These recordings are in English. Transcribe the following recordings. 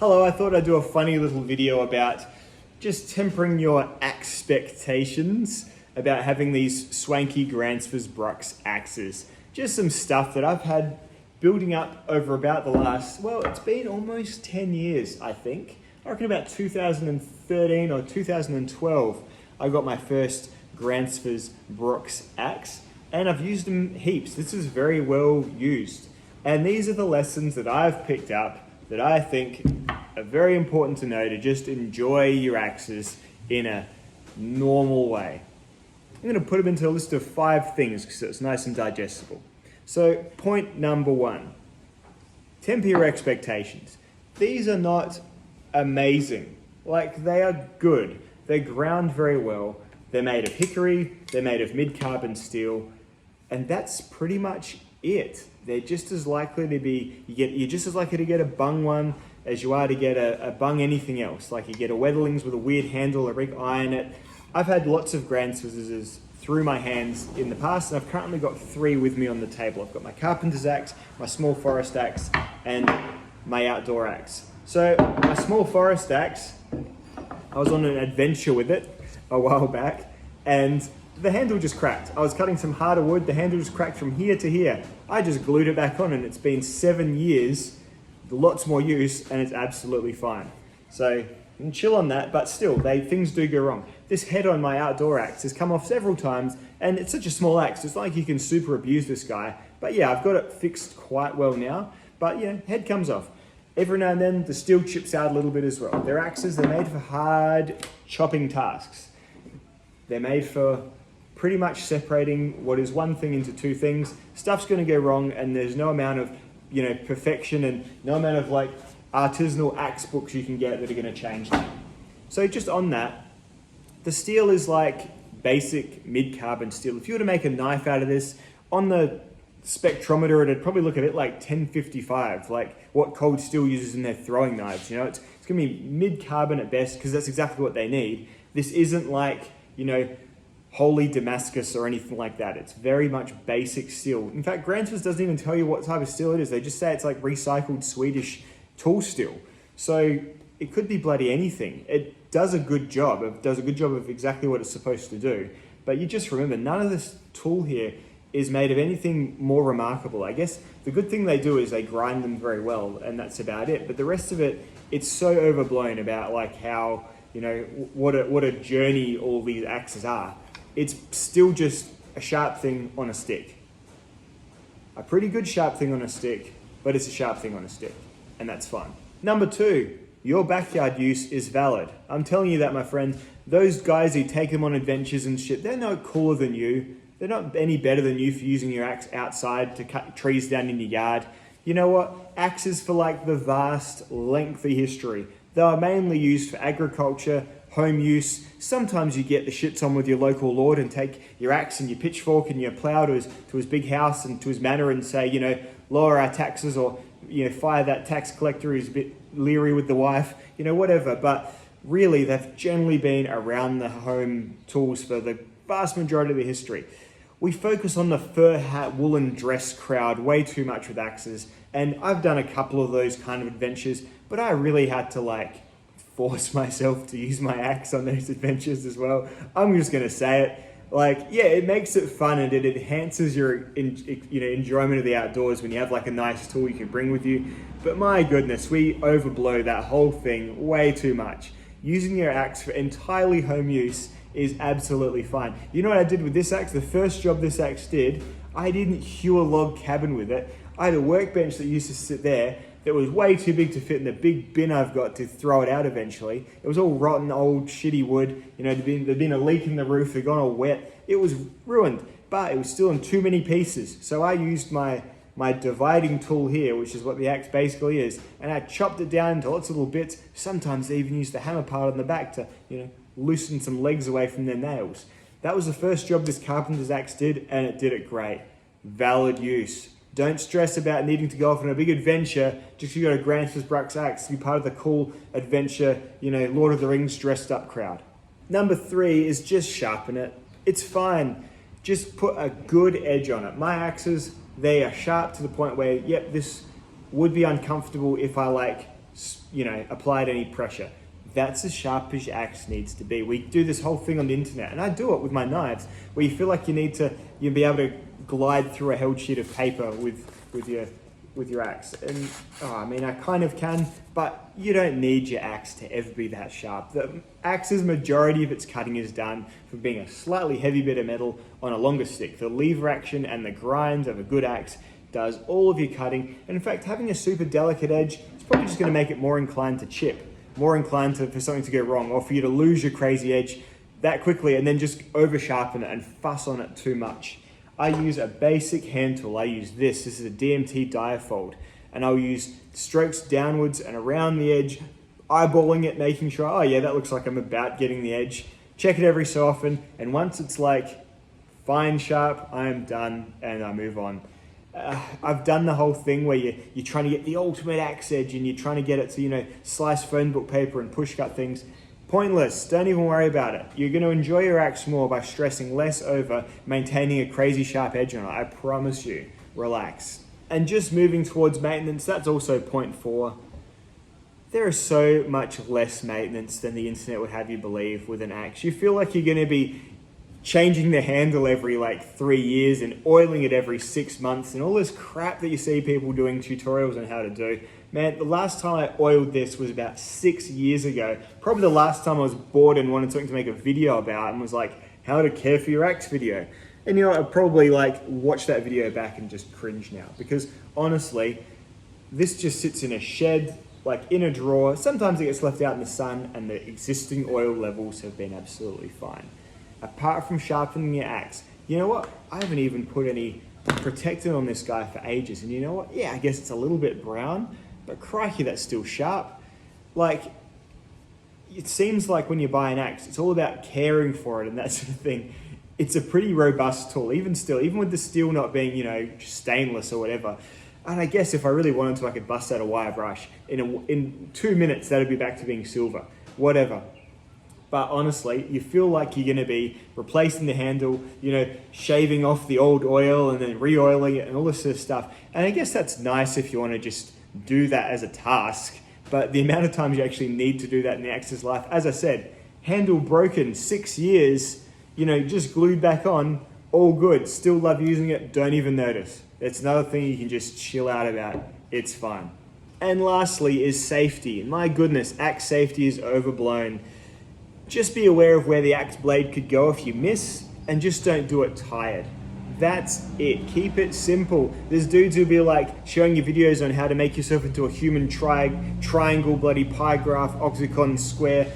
Hello, I thought I'd do a funny little video about just tempering your expectations about having these swanky Gränsfors Bruks axes. Just some stuff that I've had building up over about the last, well, it's been almost 10 years, I think. I reckon about 2013 or 2012, I got my first Gränsfors Bruks axe, and I've used them heaps. This is very well used. And these are the lessons that I've picked up that I think are very important to know to just enjoy your axes in a normal way. I'm going to put them into a list of 5 things so it's nice and digestible. So point number 1, temper your expectations. These are not amazing. Like, they are good. They ground very well. They're made of hickory, they're made of mid-carbon steel, and that's pretty much it. They're just as likely to be, you're just as likely to get a bung one as you are to get a bung anything else. Like, you get a Wetherlings with a weird handle, a big eye in it. I've had lots of Gränsfors through my hands in the past, and I've currently got 3 with me on the table. I've got my carpenter's axe, my small forest axe, and my outdoor axe. So my small forest axe, I was on an adventure with it a while back, and the handle just cracked. I was cutting some harder wood, the handle just cracked from here to here. I just glued it back on, and it's been 7 years, lots more use, and it's absolutely fine. So you can chill on that, but still, things do go wrong. This head on my outdoor axe has come off several times, and it's such a small axe, it's not like you can super abuse this guy. But yeah, I've got it fixed quite well now, but yeah, head comes off. Every now and then, the steel chips out a little bit as well. They're axes, they're made for hard chopping tasks. They're made for pretty much separating what is one thing into 2 things. Stuff's gonna go wrong, and there's no amount of, perfection and no amount of like artisanal axe books you can get that are gonna change that. So just on that, the steel is like basic mid-carbon steel. If you were to make a knife out of this, on the spectrometer, it'd probably look a bit like 1055, like what Cold Steel uses in their throwing knives. It's gonna be mid-carbon at best, because that's exactly what they need. This isn't like, Holy Damascus or anything like that. It's very much basic steel. In fact, Gränsfors doesn't even tell you what type of steel it is. They just say it's like recycled Swedish tool steel. So it could be bloody anything. It does a good job. It does a good job of exactly what it's supposed to do. But you just remember, none of this tool here is made of anything more remarkable. I guess the good thing they do is they grind them very well, and that's about it. But the rest of it, it's so overblown about like how, what a journey all these axes are. It's still just a sharp thing on a stick. A pretty good sharp thing on a stick, but it's a sharp thing on a stick, and that's fine. Number 2, your backyard use is valid. I'm telling you that, my friend. Those guys who take them on adventures and shit, they're no cooler than you. They're not any better than you for using your axe outside to cut trees down in your yard. You know what? Axes for like the vast, lengthy history. They are mainly used for agriculture, home use. Sometimes you get the shits on with your local lord and take your axe and your pitchfork and your plow to his big house and to his manor and say, lower our taxes, or, fire that tax collector who's a bit leery with the wife, whatever. But really, they've generally been around the home tools for the vast majority of the history. We focus on the fur hat, woolen dress crowd way too much with axes, and I've done a couple of those kind of adventures, but I really had to force myself to use my axe on those adventures as well. I'm just gonna say it. It makes it fun, and it enhances your enjoyment of the outdoors when you have like a nice tool you can bring with you. But my goodness, we overblow that whole thing way too much. Using your axe for entirely home use is absolutely fine. You know what I did with this axe? The first job this axe did, I didn't hew a log cabin with it. I had a workbench that used to sit there that was way too big to fit in the big bin I've got to throw it out eventually. It was all rotten, old, shitty wood. There'd been a leak in the roof, it'd gone all wet. It was ruined, but it was still in too many pieces. So I used my dividing tool here, which is what the axe basically is, and I chopped it down into lots of little bits. Sometimes I even used the hammer part on the back to, loosen some legs away from their nails. That was the first job this carpenter's axe did, and it did it great. Valid use. Don't stress about needing to go off on a big adventure just because you got a Gränsfors Bruks axe to be part of the cool adventure, Lord of the Rings dressed up crowd. Number 3 is just sharpen it. It's fine. Just put a good edge on it. My axes, they are sharp to the point where, yep, this would be uncomfortable if I applied any pressure. That's as sharp as your axe needs to be. We do this whole thing on the internet, and I do it with my knives, where you feel like you need to be able to glide through a held sheet of paper with your axe. And I kind of can, but you don't need your axe to ever be that sharp. The axe's majority of its cutting is done from being a slightly heavy bit of metal on a longer stick. The lever action and the grind of a good axe does all of your cutting. And in fact, having a super delicate edge is probably just going to make it more inclined to chip, more inclined for something to go wrong, or for you to lose your crazy edge that quickly and then just over sharpen it and fuss on it too much. I use a basic hand tool. I use this. This is a DMT diafold, and I'll use strokes downwards and around the edge, eyeballing it, making sure, oh yeah, that looks like I'm about getting the edge. Check it every so often, and once it's like fine sharp, I am done and I move on. I've done the whole thing where you're trying to get the ultimate axe edge and you're trying to get it to, slice phone book paper and push cut things. Pointless. Don't even worry about it. You're going to enjoy your axe more by stressing less over maintaining a crazy sharp edge on it. I promise you. Relax. And just moving towards maintenance, that's also point 4. There is so much less maintenance than the internet would have you believe with an axe. You feel like you're going to be changing the handle every 3 years and oiling it every 6 months and all this crap that you see people doing tutorials on how to do. Man, the last time I oiled this was about 6 years ago. Probably the last time I was bored and wanted something to make a video about and was like, how to care for your axe video. And I'd probably watch that video back and just cringe now, because honestly, this just sits in a shed, in a drawer. Sometimes it gets left out in the sun and the existing oil levels have been absolutely fine. Apart from sharpening your axe, you know what? I haven't even put any protectant on this guy for ages. And you know what? Yeah, I guess it's a little bit brown, but crikey, that's still sharp. It seems like when you buy an axe, it's all about caring for it and that sort of thing. It's a pretty robust tool, even with the steel not being, stainless or whatever. And I guess if I really wanted to, I could bust out a wire brush. In 2 minutes, that'd be back to being silver. Whatever. But honestly, you feel like you're going to be replacing the handle, shaving off the old oil and then re-oiling it and all this sort of stuff. And I guess that's nice if you want to just do that as a task. But the amount of times you actually need to do that in the axe's life, as I said, handle broken, 6 years, just glued back on, all good. Still love using it, don't even notice. It's another thing you can just chill out about. It's fun. And lastly is safety. My goodness, axe safety is overblown. Just be aware of where the axe blade could go if you miss, and just don't do it tired. That's it. Keep it simple. There's dudes who'll be showing you videos on how to make yourself into a human triangle, bloody pie graph, octagon, square,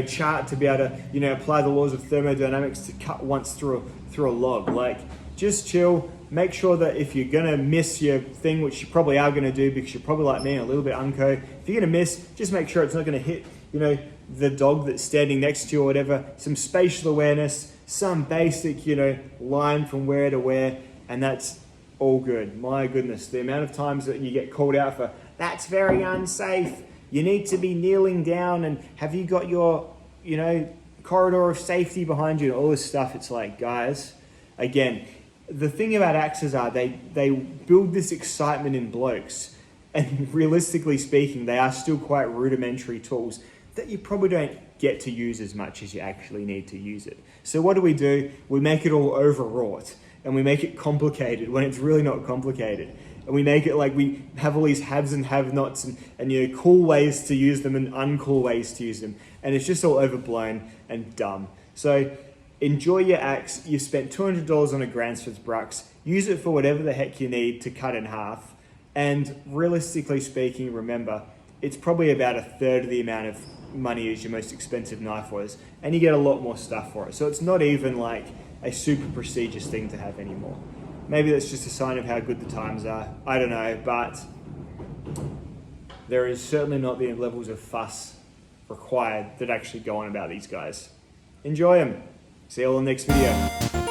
chart to be able to, apply the laws of thermodynamics to cut once through a log. Just chill. Make sure that if you're gonna miss your thing, which you probably are gonna do because you're probably like me, a little bit unco, if you're gonna miss, just make sure it's not gonna hit, the dog that's standing next to you or whatever. Some spatial awareness, some basic, line from where to where, and that's all good. My goodness, the amount of times that you get called out for, that's very unsafe. You need to be kneeling down, and have you got your, corridor of safety behind you and all this stuff. It's guys, again, the thing about axes are they build this excitement in blokes, and realistically speaking, they are still quite rudimentary tools that you probably don't get to use as much as you actually need to use it. So what do? We make it all overwrought, and we make it complicated when it's really not complicated. And we make it we have all these haves and have-nots and cool ways to use them and uncool ways to use them. And it's just all overblown and dumb. So enjoy your axe. You've spent $200 on a Gransford's Brux. Use it for whatever the heck you need to cut in half. And realistically speaking, remember, it's probably about a third of the amount of money as your most expensive knife was. And you get a lot more stuff for it. So it's not even a super prestigious thing to have anymore. Maybe that's just a sign of how good the times are. I don't know, but there is certainly not the levels of fuss required that actually go on about these guys. Enjoy them. See you all in the next video.